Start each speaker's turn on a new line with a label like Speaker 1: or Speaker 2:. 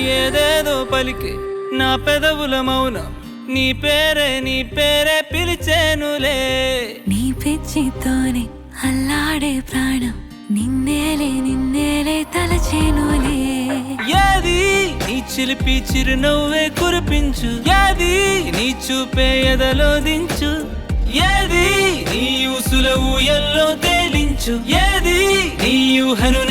Speaker 1: ఏదేదో పలికే నా పెదవుల మౌనం నీ పేరే పిలిచేనులే.
Speaker 2: నీ పిచ్చితోనే అల్లాడే ప్రాణం నిన్నేలే తలచేనులే.
Speaker 1: ఏది నీ చిలిపి చిరునవ్వే కురిపించు, ఏది నీ చూపే ఎదలో దించు, ఏది నీ ఊసుల ఊయల్లో తేలించు, ఏది నీ ఊహను